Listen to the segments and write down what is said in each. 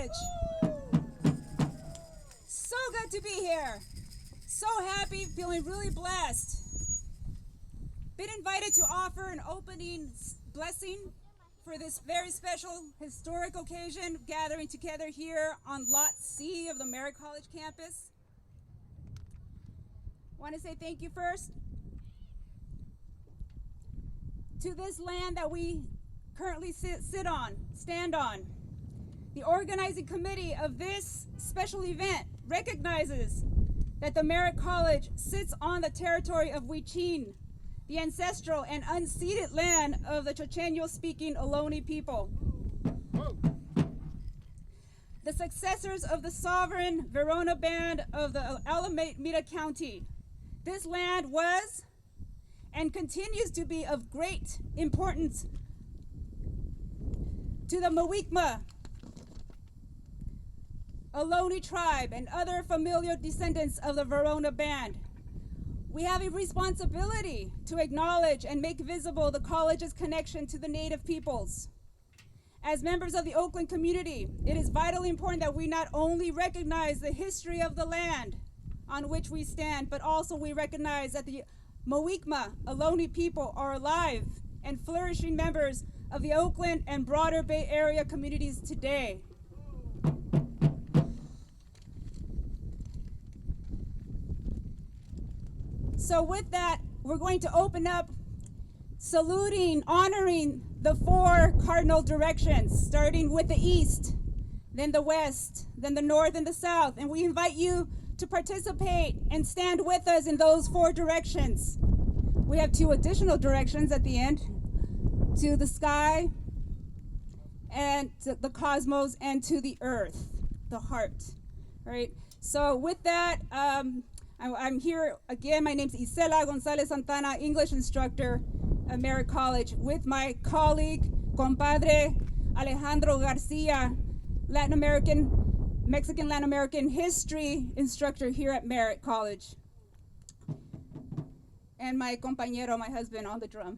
College. So good to be here. So happy, feeling really blessed. Been invited to offer an opening blessing for this very special historic occasion, gathering together here on Lot C of the Merritt College campus. Want to say thank you first to this land that we currently stand on. The organizing committee of this special event recognizes that the Merritt College sits on the territory of Huichin, the ancestral and unceded land of the Chochenyo-speaking Ohlone people. The successors of the sovereign Verona Band of the Alameda County. This land was and continues to be of great importance to the Muwekma, Ohlone tribe, and other familial descendants of the Verona Band. We have a responsibility to acknowledge and make visible the college's connection to the Native peoples. As members of the Oakland community, it is vitally important that we not only recognize the history of the land on which we stand, but also we recognize that the Muwekma, Ohlone people, are alive and flourishing members of the Oakland and broader Bay Area communities today. So with that, we're going to open up saluting, honoring the four cardinal directions, starting with the east, then the west, then the north and the south. And we invite you to participate and stand with us in those four directions. We have two additional directions at the end, to the sky and to the cosmos and to the earth, the heart, right? So with that, I'm here again. My name's Isela Gonzalez Santana, English instructor at Merritt College, with my colleague, compadre Alejandro Garcia, Mexican Latin American history instructor here at Merritt College. And my compañero, my husband, on the drum.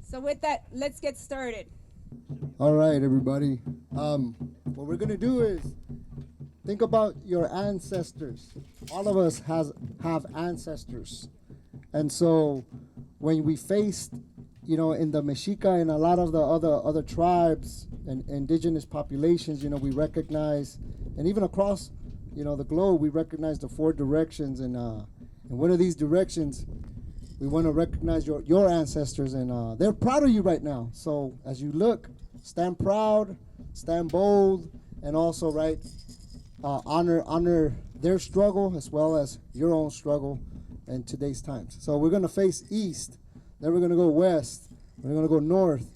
So with that, let's get started. All right, everybody. What we're gonna do is think about your ancestors. All of us have ancestors. And so when we faced, in the Mexica and a lot of the other tribes and indigenous populations, we recognize, and even across, the globe, we recognize the four directions. And one of these directions, we want to recognize your ancestors, and they're proud of you right now. So as you look, stand proud, stand bold, and also, right, honor their struggle as well as your own struggle in today's times. So we're going to face east, then we're going to go west, we're going to go north.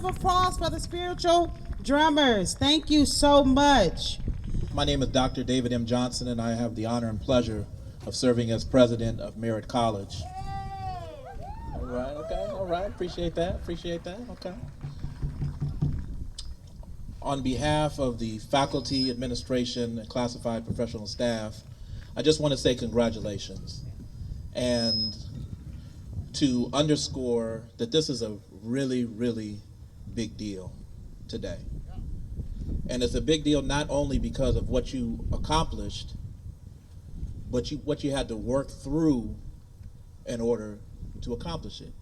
Applause for the spiritual drummers. Thank you so much. My name is Dr. David M. Johnson, and I have the honor and pleasure of serving as president of Merritt College. All right, appreciate that, okay. On behalf of the faculty, administration, and classified professional staff, I just want to say congratulations, and to underscore that this is a really, really big deal today. And it's a big deal not only because of what you accomplished, but what you had to work through in order to accomplish it.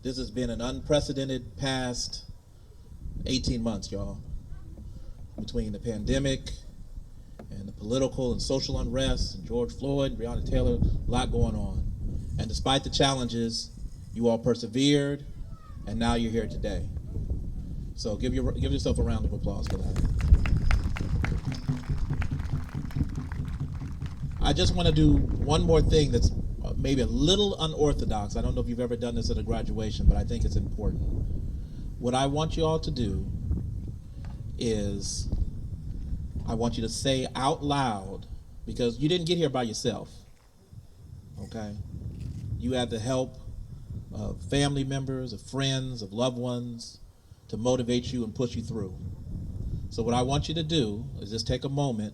This has been an unprecedented past 18 months, y'all, between the pandemic and the political and social unrest, and George Floyd, and Breonna Taylor, a lot going on. And despite the challenges, you all persevered, and now you're here today. So give yourself a round of applause for that. I just want to do one more thing that's maybe a little unorthodox. I don't know if you've ever done this at a graduation, but I think it's important. What I want you all to do is I want you to say out loud, because you didn't get here by yourself, okay? You had the help of family members, of friends, of loved ones to motivate you and push you through. So what I want you to do is just take a moment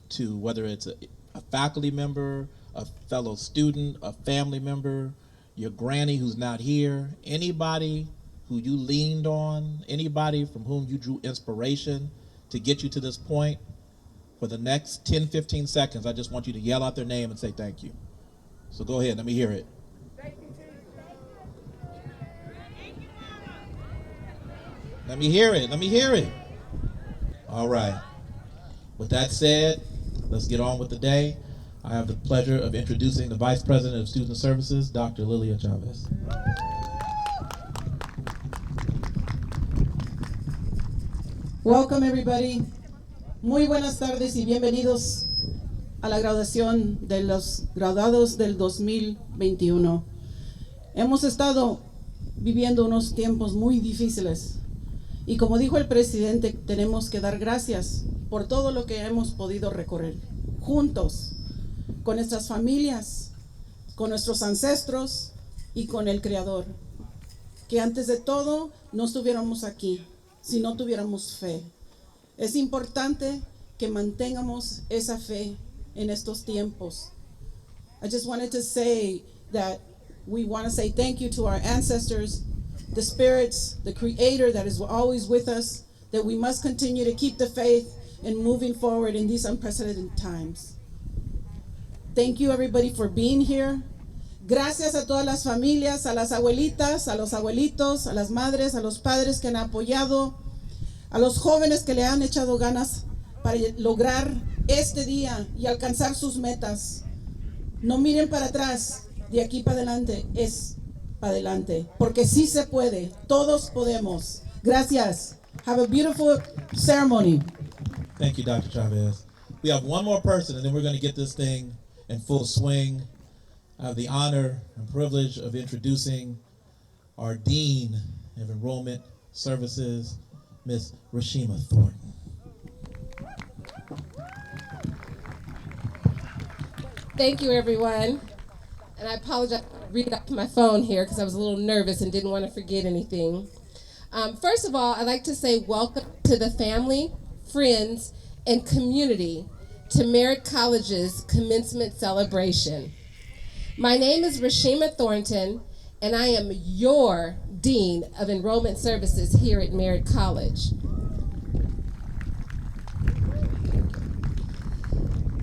to, whether it's a faculty member, a fellow student, a family member, your granny who's not here, anybody who you leaned on, anybody from whom you drew inspiration to get you to this point, for the next 10, 15 seconds, I just want you to yell out their name and say thank you. So go ahead, let me hear it. Let me hear it, let me hear it. All right. With that said, let's get on with the day. I have the pleasure of introducing the Vice President of Student Services, Dr. Lilia Chavez. Welcome everybody. Muy buenas tardes y bienvenidos a la graduación de los graduados del 2021. Hemos estado viviendo unos tiempos muy difíciles y como dijo el presidente, tenemos que dar gracias por todo lo que hemos podido recorrer juntos, con nuestras familias, con nuestros ancestros y con el Creador. Que antes de todo no estuviéramos aquí si no tuviéramos fe. Es importante que mantengamos esa fe en estos tiempos. I just wanted to say that we want to say thank you to our ancestors, the spirits, the Creator that is always with us, that we must continue to keep the faith and moving forward in these unprecedented times. Thank you everybody for being here. Gracias a todas las familias, a las abuelitas, a los abuelitos, a las madres, a los padres que han apoyado, a los jóvenes que le han echado ganas para lograr este día y alcanzar sus metas. No miren para atrás, de aquí para adelante es para adelante, porque sí se puede, todos podemos. Gracias. Have a beautiful ceremony. Thank you, Dr. Chavez. We have one more person, and then we're going to get this thing in full swing. I have the honor and privilege of introducing our Dean of Enrollment Services, Ms. Rashima Thornton. Thank you, everyone. And I apologize for reading off my phone here because I was a little nervous and didn't want to forget anything. First of all, I'd like to say welcome to the family, friends, and community to Merritt College's commencement celebration. My name is Rashima Thornton, and I am your Dean of Enrollment Services here at Merritt College.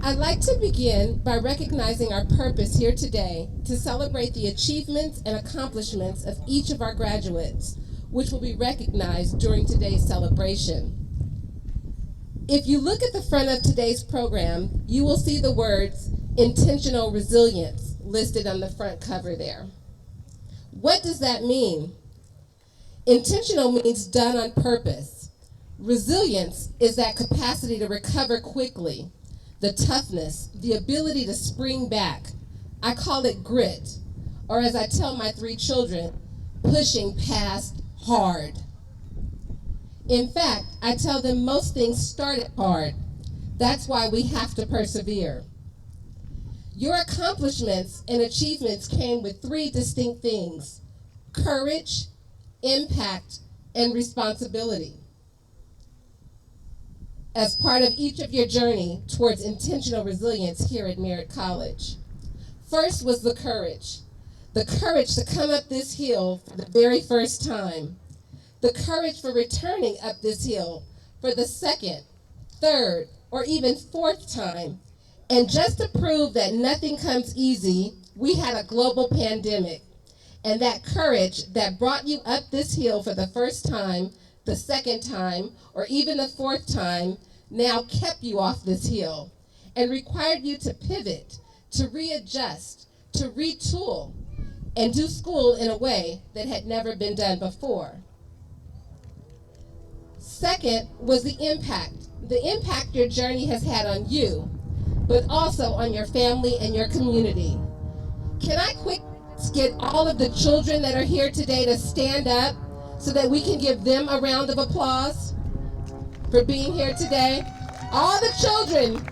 I'd like to begin by recognizing our purpose here today to celebrate the achievements and accomplishments of each of our graduates, which will be recognized during today's celebration. If you look at the front of today's program, you will see the words intentional resilience listed on the front cover there. What does that mean? Intentional means done on purpose. Resilience is that capacity to recover quickly, the toughness, the ability to spring back. I call it grit, or as I tell my 3 children, pushing past hard. In fact, I tell them most things started hard. That's why we have to persevere. Your accomplishments and achievements came with 3 distinct things: courage, impact, and responsibility. As part of each of your journey towards intentional resilience here at Merritt College. First was the courage to come up this hill for the very first time, the courage for returning up this hill for the 2nd, 3rd, or even 4th time. And just to prove that nothing comes easy, we had a global pandemic. And that courage that brought you up this hill for the first time, the second time, or even the fourth time, now kept you off this hill and required you to pivot, to readjust, to retool, and do school in a way that had never been done before. Second was the impact your journey has had on you, but also on your family and your community. Can I quick get all of the children that are here today to stand up so that we can give them a round of applause for being here today? All the children.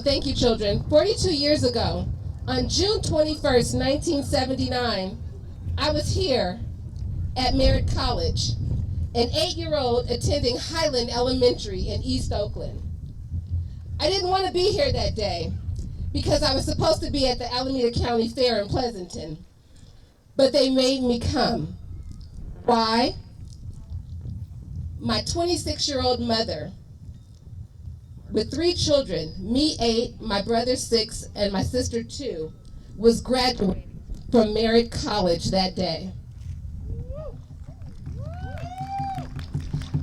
Thank you, children. 42 years ago, on June 21st, 1979, I was here at Merritt College, an 8-year-old attending Highland Elementary in East Oakland. I didn't want to be here that day because I was supposed to be at the Alameda County Fair in Pleasanton, but they made me come. Why? My 26-year-old mother, with 3 children, me 8, my brother 6, and my sister 2, was graduating from Merritt College that day.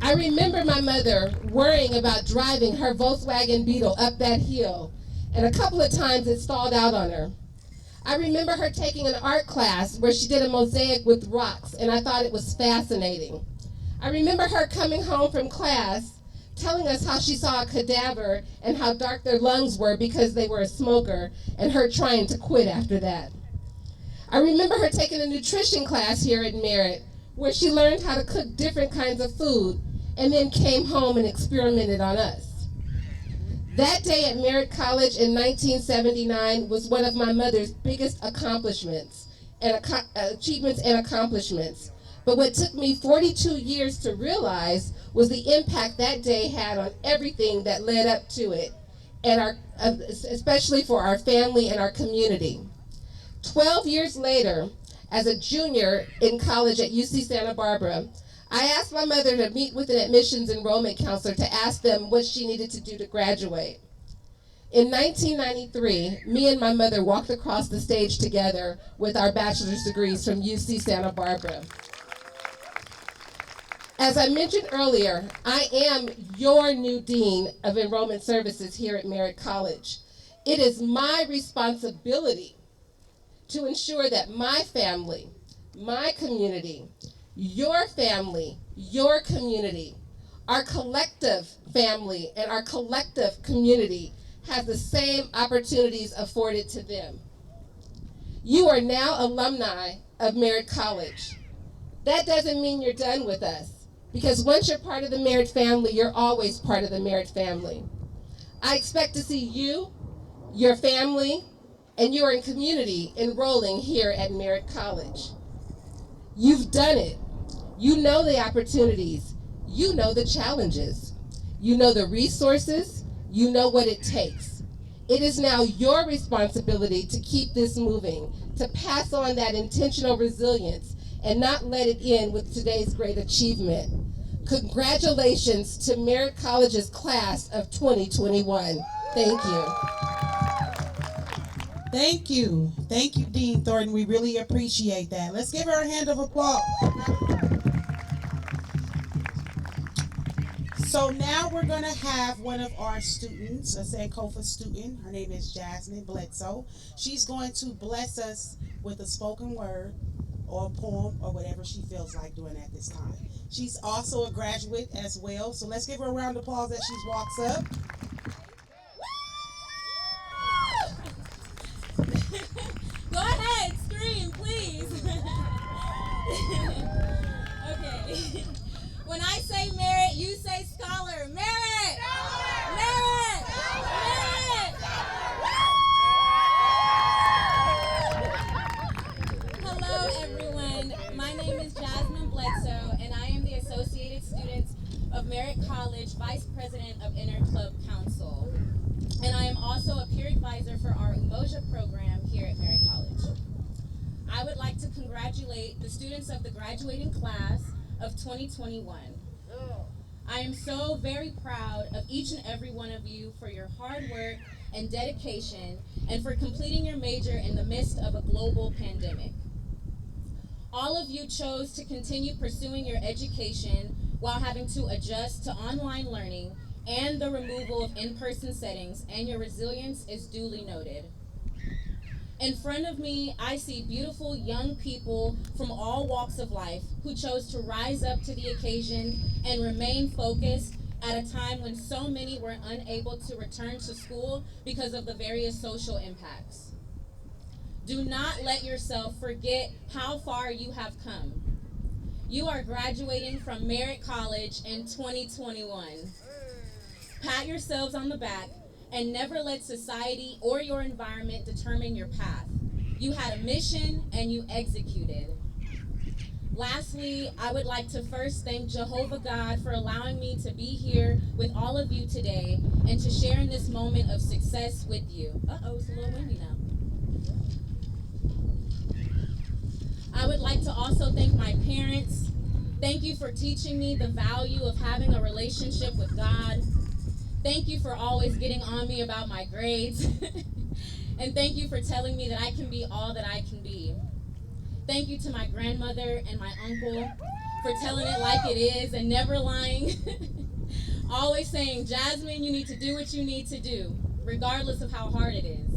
I remember my mother worrying about driving her Volkswagen Beetle up that hill, and a couple of times it stalled out on her. I remember her taking an art class where she did a mosaic with rocks, and I thought it was fascinating. I remember her coming home from class telling us how she saw a cadaver and how dark their lungs were because they were a smoker, and her trying to quit after that. I remember her taking a nutrition class here at Merritt, where she learned how to cook different kinds of food, and then came home and experimented on us. That day at Merritt College in 1979 was one of my mother's biggest accomplishments, achievements and accomplishments. But what took me 42 years to realize was the impact that day had on everything that led up to it, and especially for our family and our community. 12 years later, as a junior in college at UC Santa Barbara, I asked my mother to meet with an admissions enrollment counselor to ask them what she needed to do to graduate. In 1993, me and my mother walked across the stage together with our bachelor's degrees from UC Santa Barbara. As I mentioned earlier, I am your new Dean of Enrollment Services here at Merritt College. It is my responsibility to ensure that my family, my community, your family, your community, our collective family and our collective community has the same opportunities afforded to them. You are now alumni of Merritt College. That doesn't mean you're done with us, because once you're part of the Merritt family, you're always part of the Merritt family. I expect to see you, your family, and your community enrolling here at Merritt College. You've done it. You know the opportunities. You know the challenges. You know the resources. You know what it takes. It is now your responsibility to keep this moving, to pass on that intentional resilience and not let it end with today's great achievement. Congratulations to Merritt College's class of 2021. Thank you. Thank you. Thank you, Dean Thornton. We really appreciate that. Let's give her a hand of applause. So now we're going to have one of our students, a Sankofa student. Her name is Jasmine Bledsoe. She's going to bless us with a spoken word or a poem or whatever she feels like doing at this time. She's also a graduate as well. So let's give her a round of applause as she walks up. Go ahead, scream, please. Okay. When I say merit, you say scholar. Merit! Scholar! Merit! Scholar! Merit! Hello, everyone. My name is Jasmine Bledsoe, and I am the Associated Student of Merritt College Vice President of Interclub Council. And I am also a peer advisor for our Umoja program here at Merritt College. I would like to congratulate the students of the graduating class of 2021. I am so very proud of each and every one of you for your hard work and dedication and for completing your major in the midst of a global pandemic. All of you chose to continue pursuing your education while having to adjust to online learning and the removal of in-person settings, and your resilience is duly noted. In front of me, I see beautiful young people from all walks of life who chose to rise up to the occasion and remain focused at a time when so many were unable to return to school because of the various social impacts. Do not let yourself forget how far you have come. You are graduating from Merritt College in 2021. Pat yourselves on the back and never let society or your environment determine your path. You had a mission and you executed. Lastly, I would like to first thank Jehovah God for allowing me to be here with all of you today and to share in this moment of success with you. Uh-oh, it's a little windy now. I would like to also thank my parents. Thank you for teaching me the value of having a relationship with God. Thank you for always getting on me about my grades. And thank you for telling me that I can be all that I can be. Thank you to my grandmother and my uncle for telling it like it is and never lying. Always saying, Jasmine, you need to do what you need to do, regardless of how hard it is.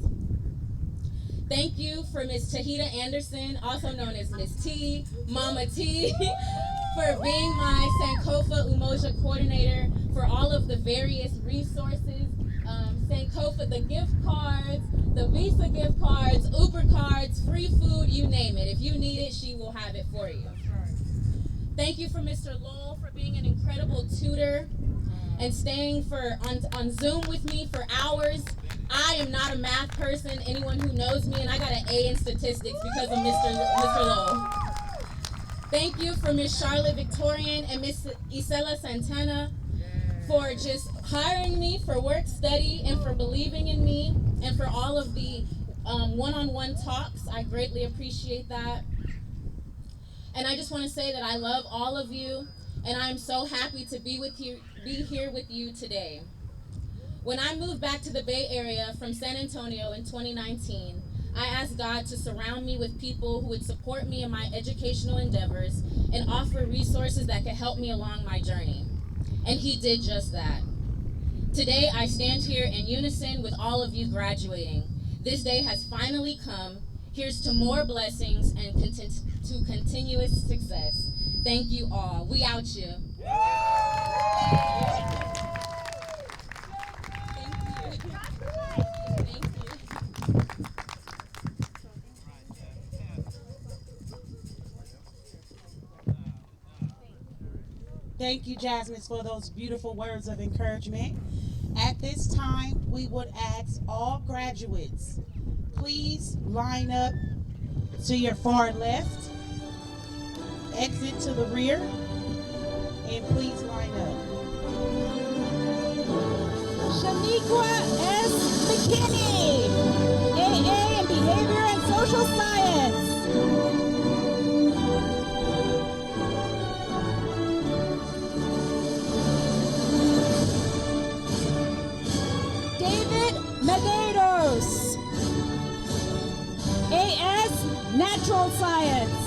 Thank you for Miss Tahita Anderson, also known as Miss T, Mama T, for being my Sankofa Umoja coordinator, for all of the various resources, Sankofa, the gift cards, the Visa gift cards, Uber cards, free food, you name it. If you need it, she will have it for you. Thank you for Mr. Lowell for being an incredible tutor and staying on Zoom with me for hours. I am not a math person, anyone who knows me, and I got an A in statistics because of Mr. Lowell. Thank you for Miss Charlotte Victorian and Miss Isela Santana for just hiring me for work study and for believing in me and for all of the one-on-one talks. I greatly appreciate that. And I just want to say that I love all of you, and I'm so happy to be here with you today. When I moved back to the Bay Area from San Antonio in 2019, I asked God to surround me with people who would support me in my educational endeavors and offer resources that could help me along my journey. And He did just that. Today, I stand here in unison with all of you graduating. This day has finally come. Here's to more blessings and to continuous success. Thank you all. We out you. Thank you, Jasmine, for those beautiful words of encouragement. At this time, we would ask all graduates, please line up to your far left, exit to the rear, and please line up. Shaniqua S. McKinney, AA in Behavior and Social Science. David Medeiros, AS Natural Science.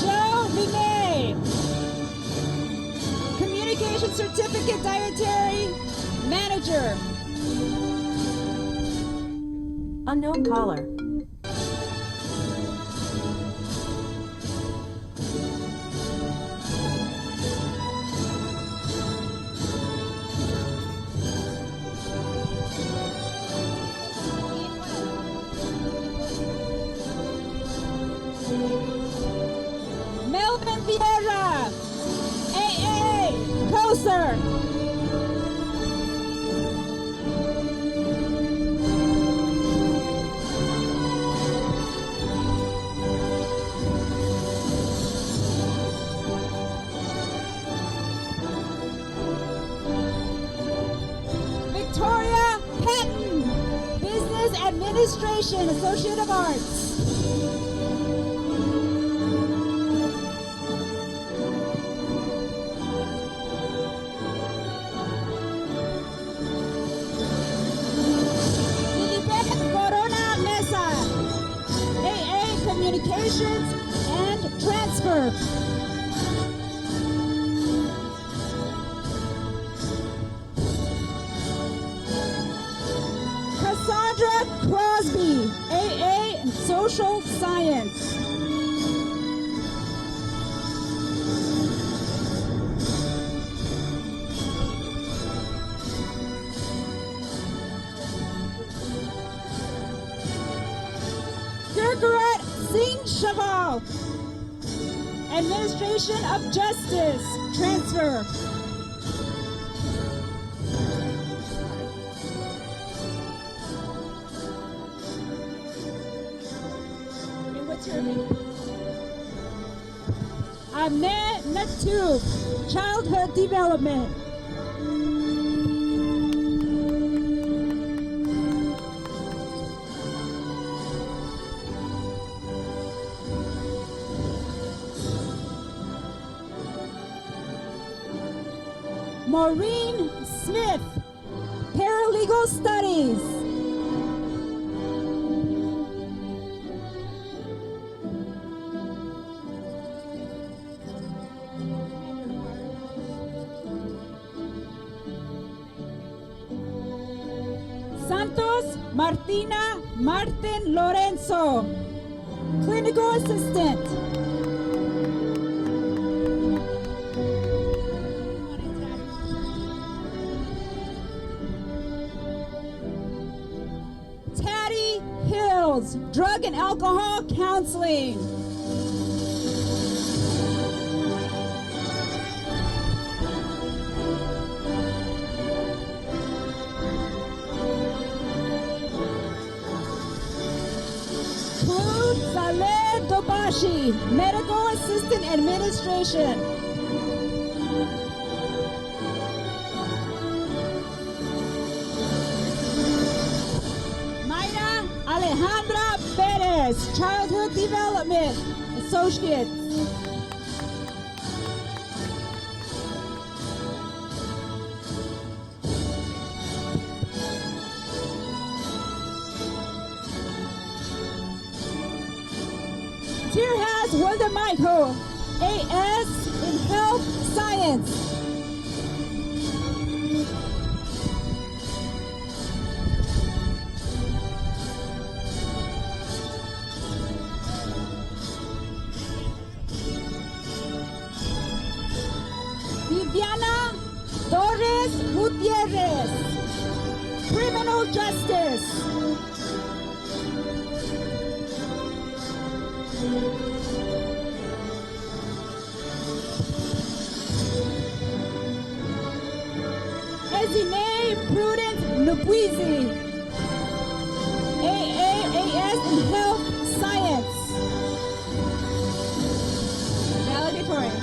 Joe Vinay, Communication Certificate Dietary Manager. Unknown caller. Melvin Vieira, AA Coaster. Administration, Associate of Arts. Lilibet Corona Mesa, AA Communications and Transfer. Cassandra Crosby, AA and Social Science. Gurgarat Singh Shaval, Administration of Justice, Transfer. And what's your name? Ahmed Natuf, Childhood Development. Maureen Smith, Paralegal Studies. Santos Martina Martin Lorenzo, Clinical Assistant. Taddy Hills, Drug and Alcohol Counseling. Claude Saleh Dobashi, Medical Assistant Administration. Mayra Alejandra Perez, Childhood Development Associate. Tirhaz Waldemaiho, AS in Health Science. Viviana Torres Gutierrez, Criminal Justice. Ezine Prudence Nupwizi, AAAS in Health Science. Valedictorian.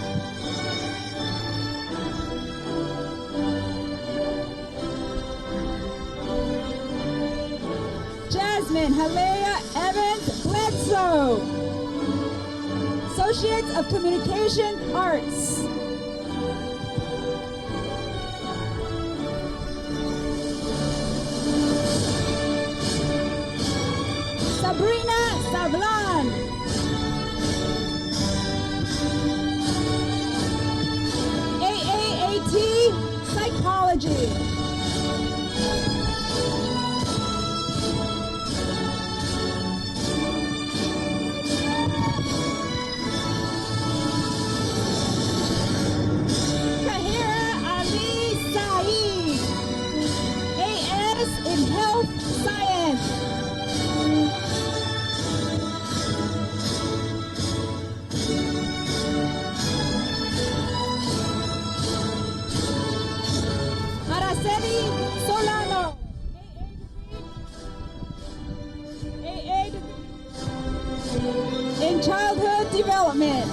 Jasmine Halea Evans Bledsoe, Associates of Communication Arts. Sabrina Savlan, AAAT Psychology. Tahira Ali Saeed, AS in Health Science. Araceli Solano, AA in Childhood Development.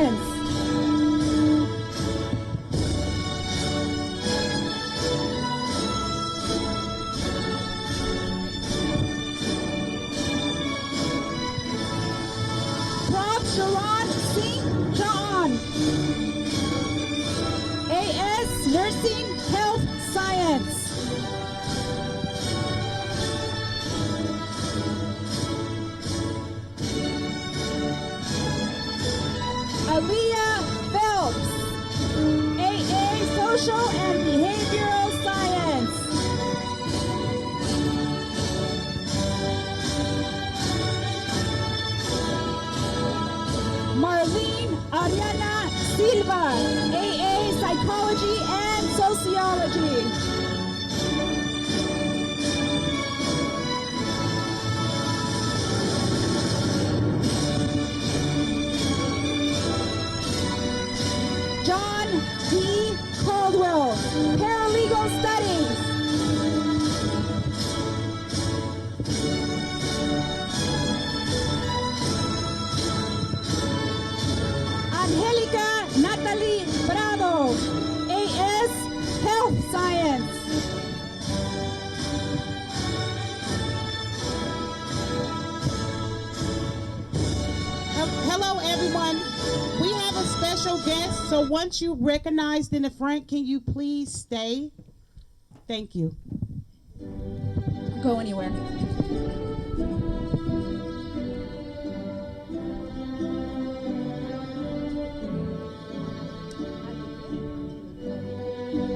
Science. Prof. Sharon St. John. AS Nursing Health Science. Aaliyah Phelps, AA Social and Behavioral Science. Marlene Ariana Silva, AA Psychology and Sociology. John D. Caldwell, Paralegal Studies. Angelica Natalie Prado, AS Health Science. Hello, everyone. We have a special guest, so once you're recognized in the front, can you please stay? Thank you. Go anywhere.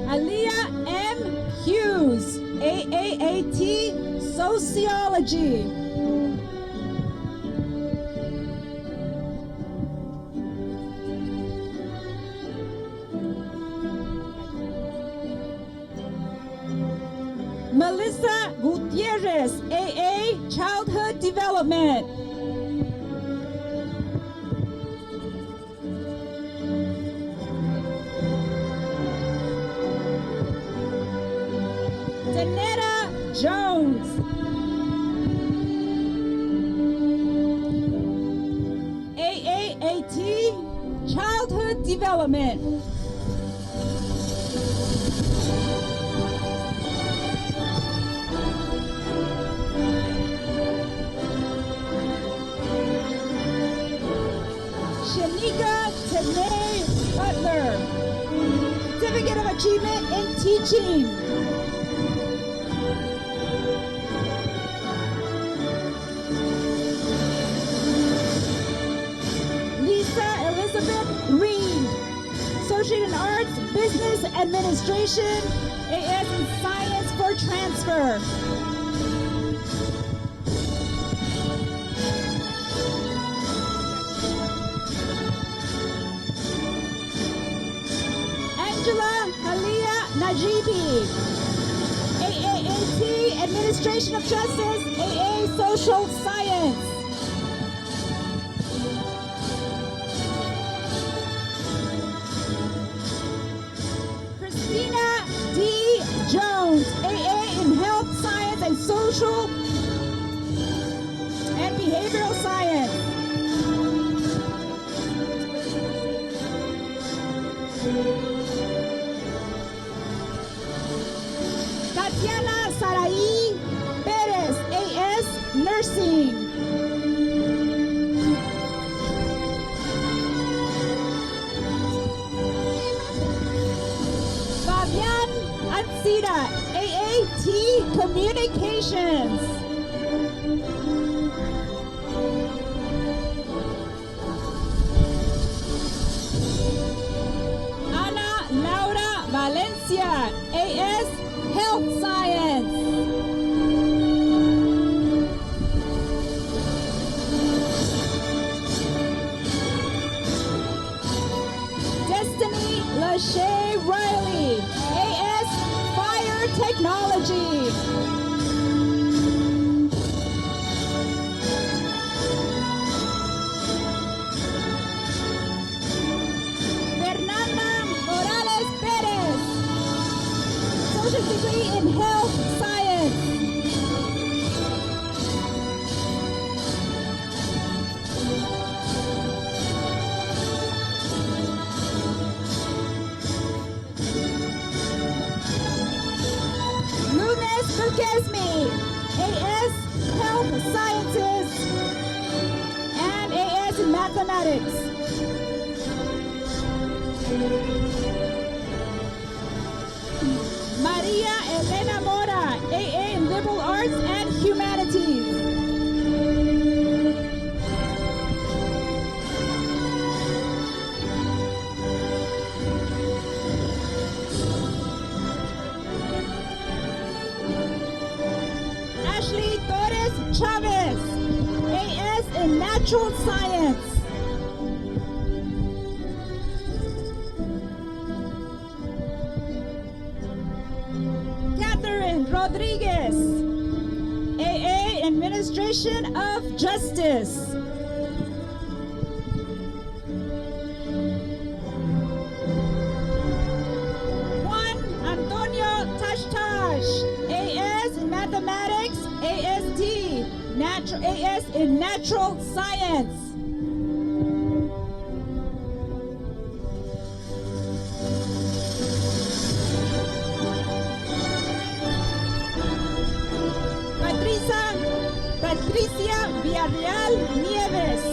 Aaliyah M. Hughes, AAAT Sociology. Melissa Gutierrez, AA Childhood Development. Danetta Jones. AAAT Childhood Development. Shanika Tanae Butler, Certificate of Achievement in Teaching. Lisa Elizabeth Reed, Associate in Arts, Business Administration, AS in Science for Transfer. Angela Halia Najibi, AAAT Administration of Justice, AA Social Science. Christina D. Jones, AA in Health Science and Social and Behavioral Science. Tatiana Sarai Perez, AS Nursing. Fabian Ancira, AAT Communications. Ana Laura Valencia, AS Health Science. Destiny Lachey Riley, AS Fire Technology. Fernanda Morales Perez, Associate Degree in Health Science. Kesme, AS Health Sciences, and AS in Mathematics. Maria Elena Mora, AA in Liberal Arts and Humanities. Ashley Torres Chavez, AS in Natural Science. Catherine Rodriguez, AA Administration of Justice. Juan Antonio Tashtash, AS in Mathematics, AS in Natural Science. Patricia Villarreal Nieves,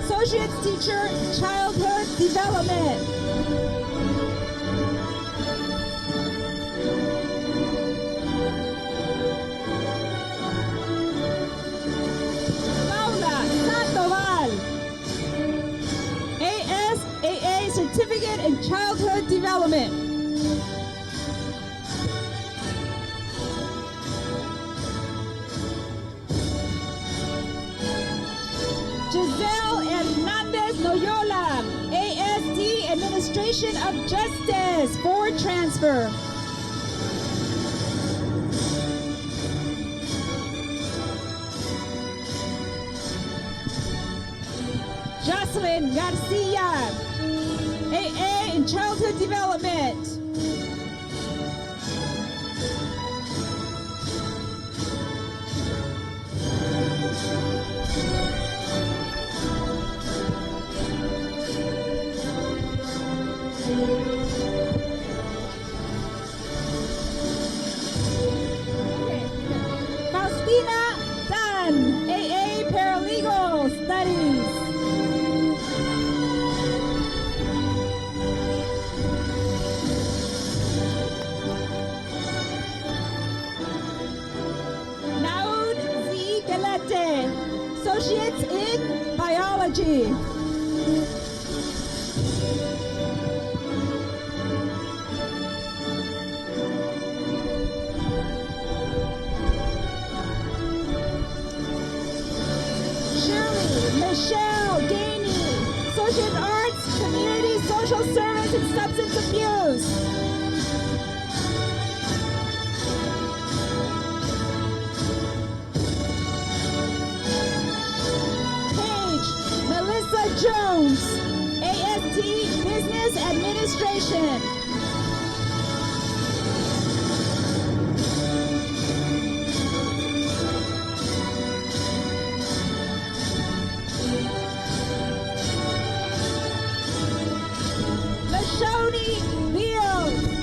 Associate Teacher, Childhood Development. Paula Sandoval, ASAA Certificate in Childhood Development. Giselle Hernandez Loyola, AST Administration of Justice, Board Transfer. Jocelyn Garcia, AA in Childhood Development. Faustina Tan, AA Paralegal Studies. Naud Z. Galete, Associates in Biology. Michelle Gainey, Associate Arts, Community Social Service and Substance Abuse. Paige Melissa Jones, AST Business Administration. Lashoni Beal,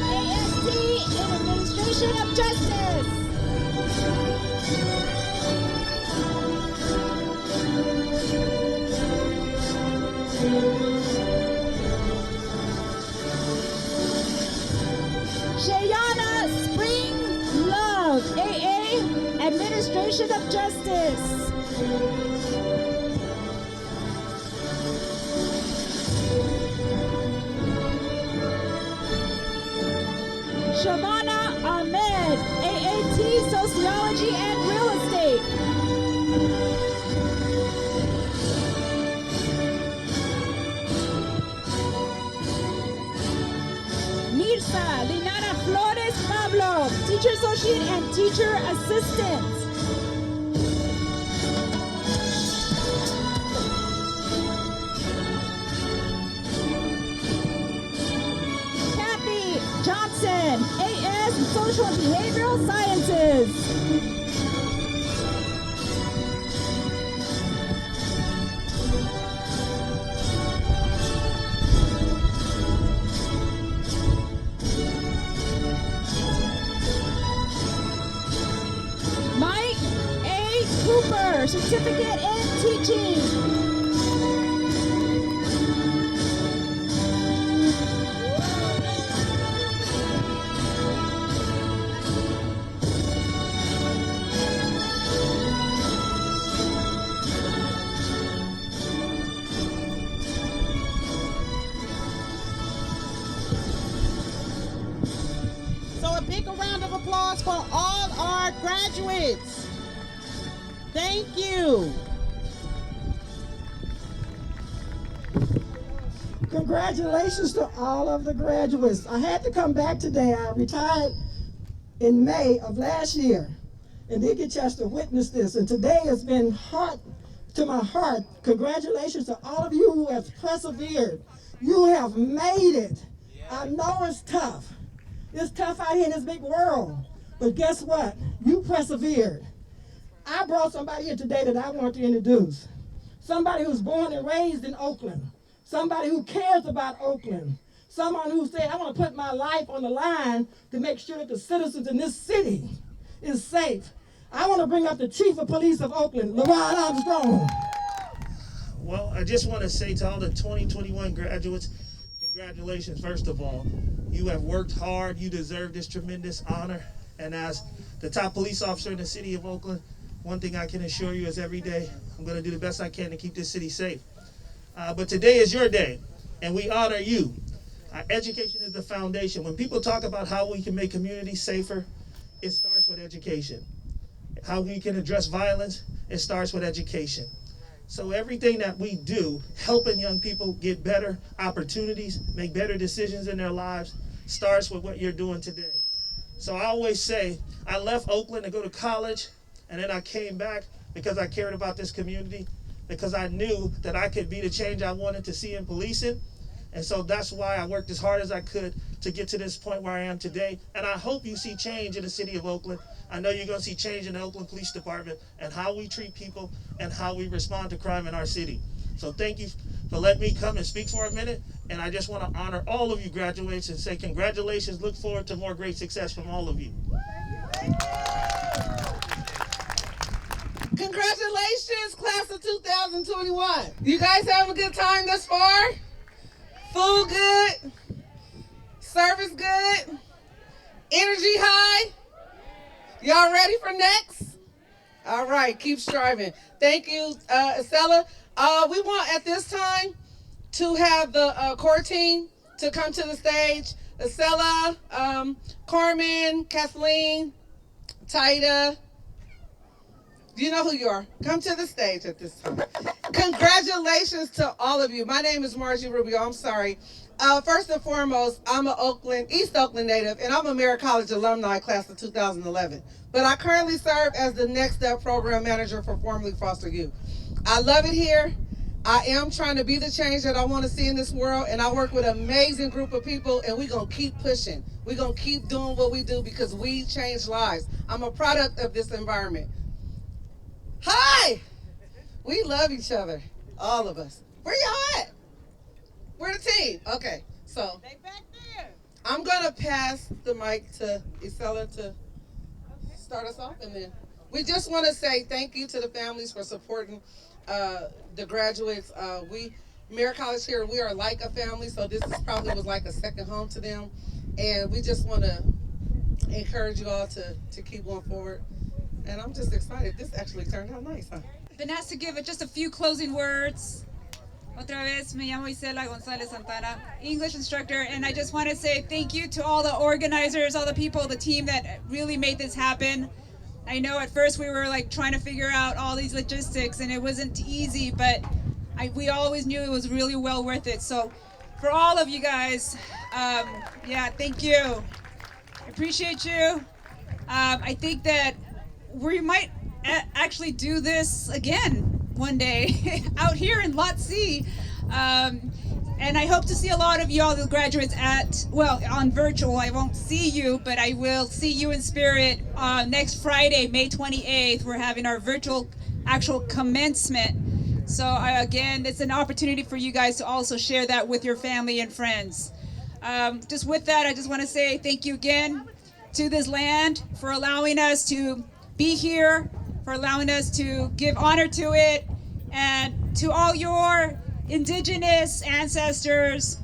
AST in Administration of Justice. Shayana Spring Love, AA Administration of Justice. Shavana Ahmed, AAT Sociology and Real Estate. Mirza Linara Flores Pablo, Teacher Associate and Teacher Assistant. Kathy Johnson, AS in Social and Behavioral Sciences. certificate in teaching. So a big round of applause for all our graduates. Thank you. Congratulations to all of the graduates. I had to come back today. I retired in May of last year and did get a chance to witness this. And today has been hard to my heart. Congratulations to all of you who have persevered. You have made it. I know it's tough. It's tough out here in this big world. But guess what? You persevered. I brought somebody here today that I want to introduce. Somebody who's born and raised in Oakland. Somebody who cares about Oakland. Someone who said, I want to put my life on the line to make sure that the citizens in this city is safe. I want to bring up the Chief of Police of Oakland, LaRon Armstrong. Well, I just want to say to all the 2021 graduates, congratulations, first of all. You have worked hard. You deserve this tremendous honor. And as the top police officer in the city of Oakland, one thing I can assure you is every day I'm going to do the best I can to keep this city safe. But today is your day, and we honor you. Education is the foundation. When people talk about how we can make communities safer, it starts with education. How we can address violence, it starts with education. So everything that we do, helping young people get better opportunities, make better decisions in their lives, starts with what you're doing today. So I always say, I left Oakland to go to college, and then I came back because I cared about this community, because I knew that I could be the change I wanted to see in policing. And so that's why I worked as hard as I could to get to this point where I am today. And I hope you see change in the city of Oakland. I know you're going to see change in the Oakland Police Department and how we treat people and how we respond to crime in our city. So thank you for letting me come and speak for a minute. And I just want to honor all of you graduates and say congratulations. Look forward to more great success from all of you. Congratulations, class of 2021. You guys having a good time thus far? Food good? Service good? Energy high? Y'all ready for next? All right, keep striving. Thank you, Estella. We want at this time to have the core team to come to the stage. Estella, Carmen, Kathleen, Taida. You know who you are. Come to the stage at this time. Congratulations to all of you. My name is Margie Rubio. I'm sorry. First and foremost, I'm an East Oakland native, and I'm a Merritt College alumni class of 2011. But I currently serve as the Next Step Program Manager for formerly Foster Youth. I love it here. I am trying to be the change that I want to see in this world, and I work with an amazing group of people, and we're going to keep pushing. We're going to keep doing what we do because we change lives. I'm a product of this environment. Hi! We love each other, all of us. Where y'all at? We're the team. Okay, so they back there. I'm gonna pass the mic to Isela to start us off, and then we just want to say thank you to the families for supporting the graduates. Merritt College here, we are like a family, so this probably was like a second home to them, and we just want to encourage you all to keep going forward. And I'm just excited. This actually turned out nice, huh? Been asked to give just a few closing words. Otra vez, me llamo Isela González Santana, English instructor, and I just want to say thank you to all the organizers, all the people, the team that really made this happen. I know at first we were like trying to figure out all these logistics, and it wasn't easy, but we always knew it was really well worth it. So for all of you guys, yeah, thank you. I appreciate you. I think that we might actually do this again one day out here in Lot C. And I hope to see a lot of you all, the graduates, on virtual. I won't see you, but I will see you in spirit next Friday, May 28th. We're having our virtual actual commencement. So again, it's an opportunity for you guys to also share that with your family and friends. Just with that, I just want to say thank you again to this land for allowing us to be here, for allowing us to give honor to it. And to all your indigenous ancestors,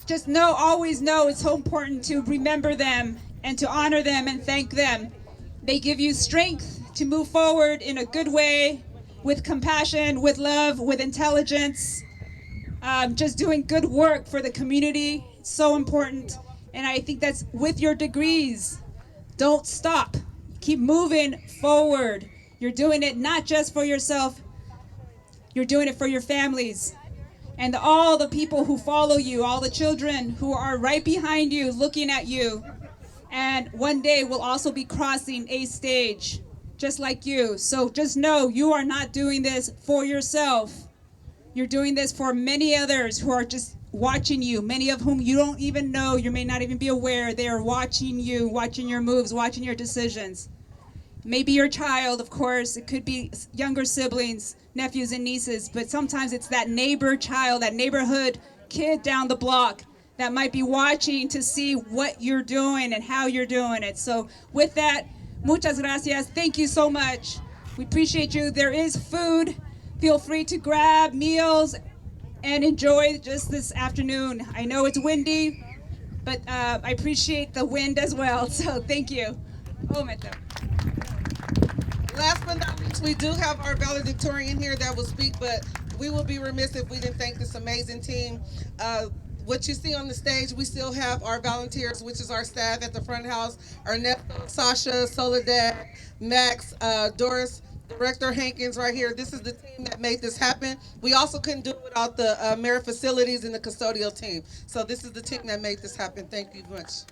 just know, always know, it's so important to remember them and to honor them and thank them. They give you strength to move forward in a good way, with compassion, with love, with intelligence, just doing good work for the community. It's so important. And I think that's with your degrees. Don't stop. Keep moving forward. You're doing it not just for yourself, you're doing it for your families and all the people who follow you, all the children who are right behind you, looking at you. And one day will also be crossing a stage, just like you. So just know you are not doing this for yourself. You're doing this for many others who are just watching you, many of whom you don't even know, you may not even be aware. They are watching you, watching your moves, watching your decisions. Maybe your child, of course, it could be younger siblings, nephews and nieces, but sometimes it's that neighbor child, that neighborhood kid down the block that might be watching to see what you're doing and how you're doing it. So with that, muchas gracias. Thank you so much. We appreciate you. There is food. Feel free to grab meals and enjoy just this afternoon. I know it's windy, but I appreciate the wind as well. So thank you. Last but not least, we do have our valedictorian here that will speak, but we will be remiss if we didn't thank this amazing team. What you see on the stage, we still have our volunteers, which is our staff at the front house, Ernesto, Sasha, Soledad, Max, Doris, Director Hankins right here. This is the team that made this happen. We also couldn't do it without the Merritt facilities and the custodial team. So this is the team that made this happen. Thank you much.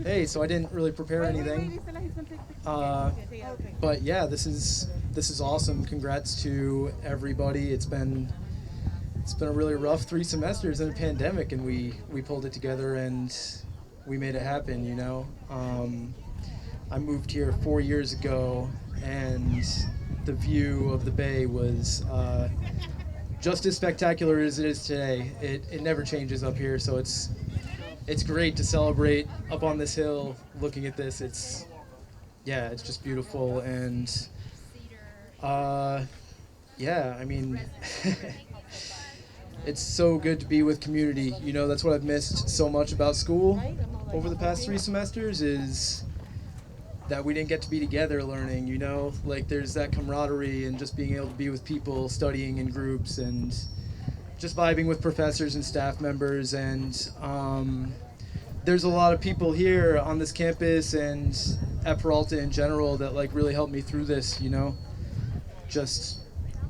Hey, so I didn't really prepare anything, but yeah, this is awesome. Congrats to everybody. It's been a really rough 3 semesters in a pandemic, and we pulled it together and we made it happen. You know, I moved here 4 years ago, and the view of the bay was just as spectacular as it is today. It never changes up here, so it's great to celebrate up on this hill looking at this. It's just beautiful. And yeah, I mean, it's so good to be with community. You know, that's what I've missed so much about school over the past 3 semesters, is that we didn't get to be together learning, you know? Like, there's that camaraderie and just being able to be with people, studying in groups, and just vibing with professors and staff members. And there's a lot of people here on this campus and at Peralta in general that like really helped me through this, you know? Just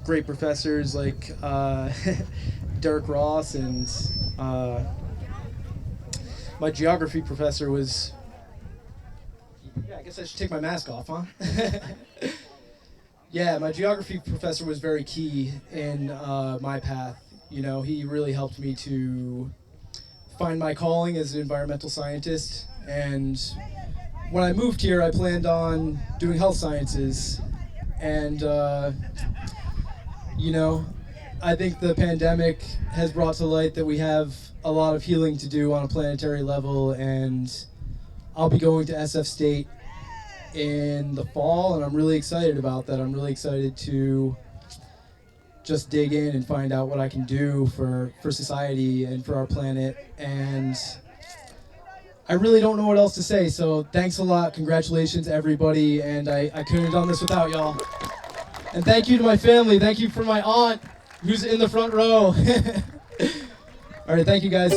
great professors like Derek Ross, and my geography professor was, I guess I should take my mask off, huh? Yeah, my geography professor was very key in my path. You know, he really helped me to find my calling as an environmental scientist. And when I moved here, I planned on doing health sciences. And, you know, I think the pandemic has brought to light that we have a lot of healing to do on a planetary level. And I'll be going to SF State in the fall, and I'm really excited about that. I'm really excited to just dig in and find out what I can do for society and for our planet. And I really don't know what else to say, so thanks a lot. Congratulations, everybody, and I couldn't have done this without y'all. And thank you to my family. Thank you for my aunt, who's in the front row. All right, thank you, guys.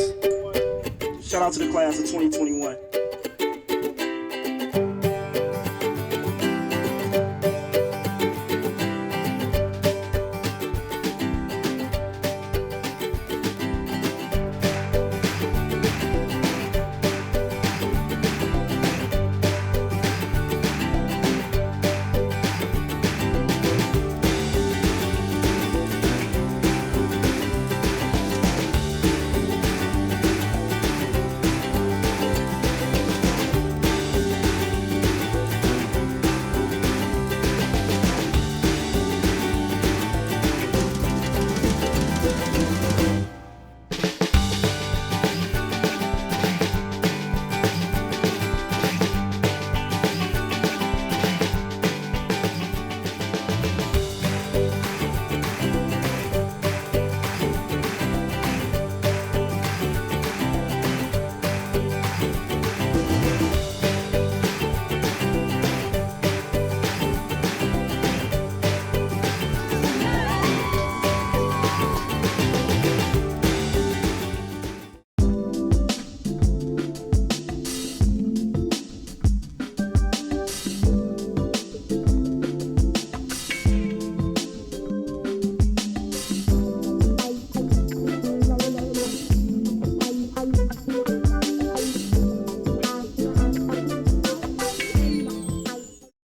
Shout out to the class of 2021.